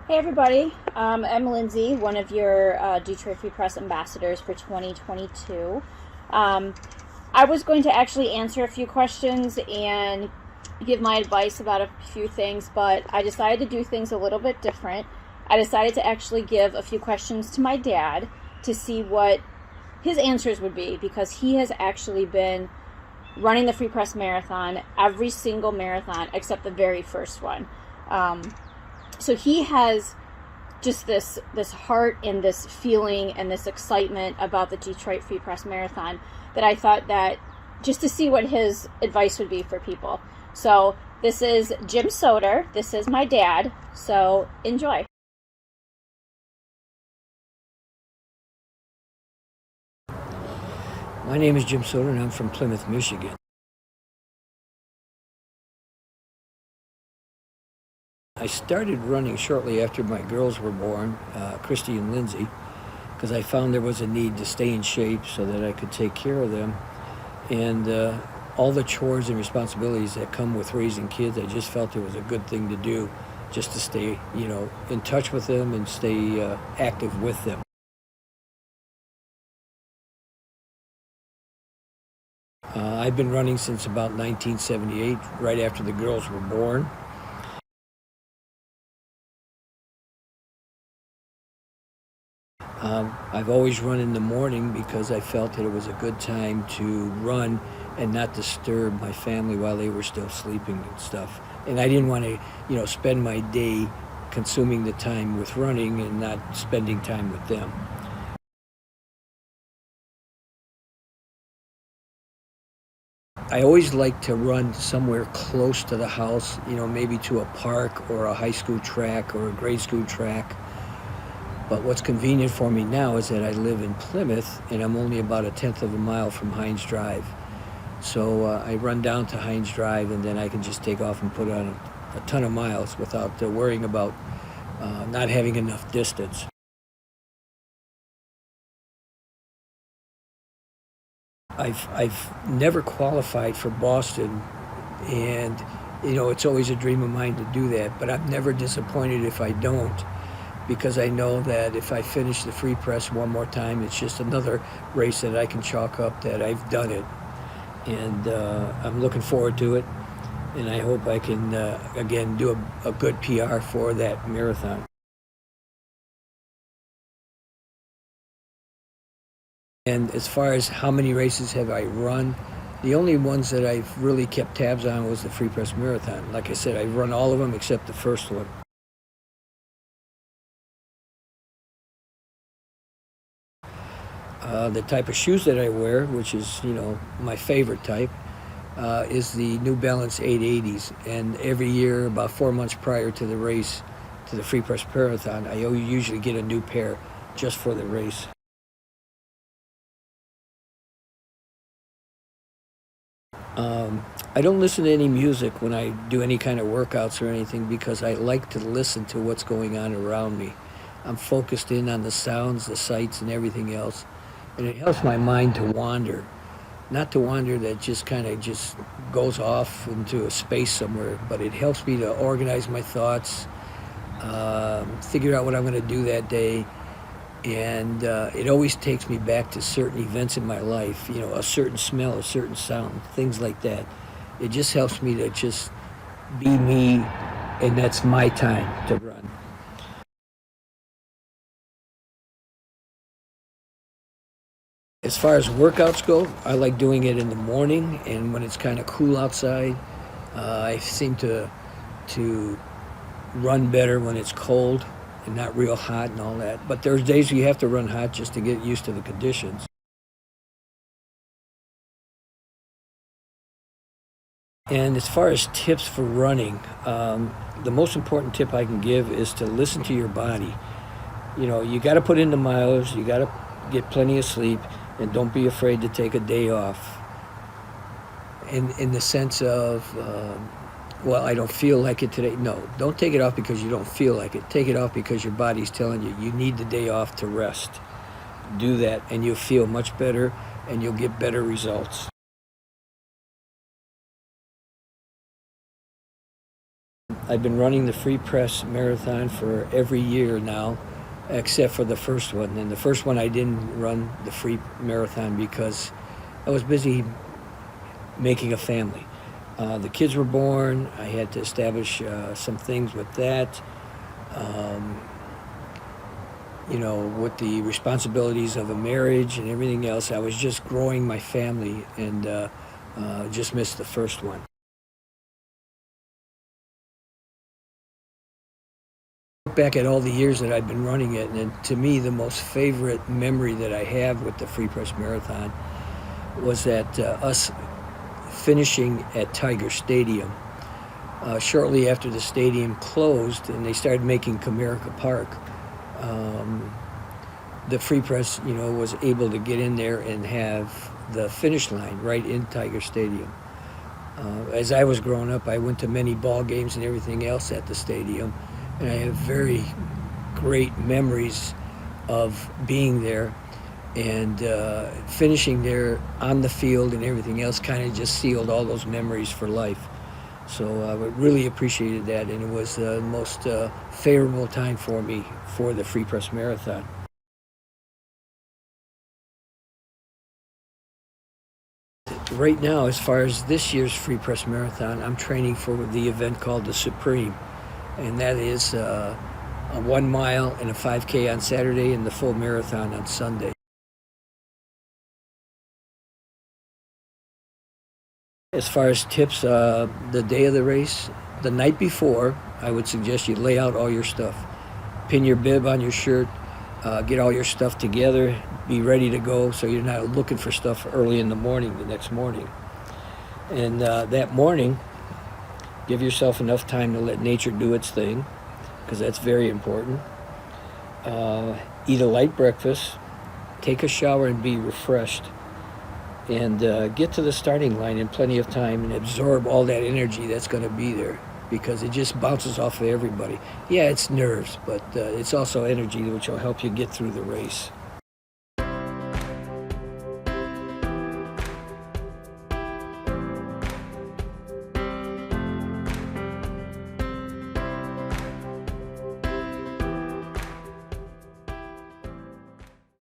Hey everybody, I'm Lindsay, one of your Detroit Free Press ambassadors for 2022. Um, I was going to actually answer a few questions and give my advice about a few things, but I decided to do things a little bit different. I decided to actually give a few questions to my dad to see what his answers would be, because he has actually been running the Free Press Marathon, every single marathon except the very first one. So he has just this heart and this feeling and this excitement about the Detroit Free Press Marathon that I thought that just to see what his advice would be for people. So this is Jim Soter. This is my dad. So enjoy. My name is Jim Soter, and I'm from Plymouth, Michigan. I started running shortly after my girls were born, Christy and Lindsay, because I found there was a need to stay in shape so that I could take care of them. And all the chores and responsibilities that come with raising kids, I just felt it was a good thing to do, just to stay, in touch with them and stay active with them. I've been running since about 1978, right after the girls were born. I've always run in the morning because I felt that it was a good time to run and not disturb my family while they were still sleeping and stuff. And I didn't want to, spend my day consuming the time with running and not spending time with them. I always like to run somewhere close to the house, maybe to a park or a high school track or a grade school track. But what's convenient for me now is that I live in Plymouth and I'm only about a tenth of a mile from Hines Drive. So I run down to Hines Drive and then I can just take off and put on a ton of miles without worrying about not having enough distance. I've never qualified for Boston, and it's always a dream of mine to do that, but I'm never disappointed if I don't, because I know that if I finish the Free Press one more time, it's just another race that I can chalk up that I've done it. And I'm looking forward to it, and I hope I can, again, do a good PR for that marathon. And as far as how many races have I run, the only ones that I've really kept tabs on was the Free Press Marathon. Like I said, I've run all of them except the first one. The type of shoes that I wear, which is, my favorite type, is the New Balance 880s. And every year, about 4 months prior to the race, to the Free Press Marathon, I usually get a new pair just for the race. I don't listen to any music when I do any kind of workouts or anything because I like to listen to what's going on around me. I'm focused in on the sounds, the sights, and everything else. And it helps my mind to wander. Not to wander that just kind of just goes off into a space somewhere, but it helps me to organize my thoughts, figure out what I'm going to do that day. And it always takes me back to certain events in my life, a certain smell, a certain sound, things like that. It just helps me to just be me, and that's my time to run. As far as workouts go, I like doing it in the morning and when it's kind of cool outside. I seem to run better when it's cold and not real hot and all that. But there's days you have to run hot just to get used to the conditions. And as far as tips for running, the most important tip I can give is to listen to your body. You got to put in the miles, you got to get plenty of sleep, and don't be afraid to take a day off. In the sense of, well, I don't feel like it today. No, don't take it off because you don't feel like it. Take it off because your body's telling you you need the day off to rest. Do that, and you'll feel much better, and you'll get better results. I've been running the Freep Marathon for every year now, except for the first one. And the first one I didn't run the Freep Marathon because I was busy making a family. The kids were born. I had to establish some things with that. With the responsibilities of a marriage and everything else, I was just growing my family and just missed the first one. Look back at all the years that I've been running it, and to me, the most favorite memory that I have with the Freep Marathon was that us finishing at Tiger Stadium. Shortly after the stadium closed and they started making Comerica Park, the Free Press, was able to get in there and have the finish line right in Tiger Stadium. As I was growing up, I went to many ball games and everything else at the stadium, and I have very great memories of being there and finishing there on the field and everything else kind of just sealed all those memories for life. So I really appreciated that, and it was the most favorable time for me for the Free Press Marathon. Right now, as far as this year's Free Press Marathon, I'm training for the event called the Supreme, and that is a 1 mile and a 5K on Saturday and the full marathon on Sunday. As far as tips, the day of the race, the night before, I would suggest you lay out all your stuff. Pin your bib on your shirt, get all your stuff together, be ready to go so you're not looking for stuff early in the morning, the next morning. And that morning, give yourself enough time to let nature do its thing, because that's very important. Eat a light breakfast, take a shower and be refreshed, and get to the starting line in plenty of time and absorb all that energy that's going to be there, because it just bounces off of everybody. Yeah, it's nerves, but it's also energy which will help you get through the race.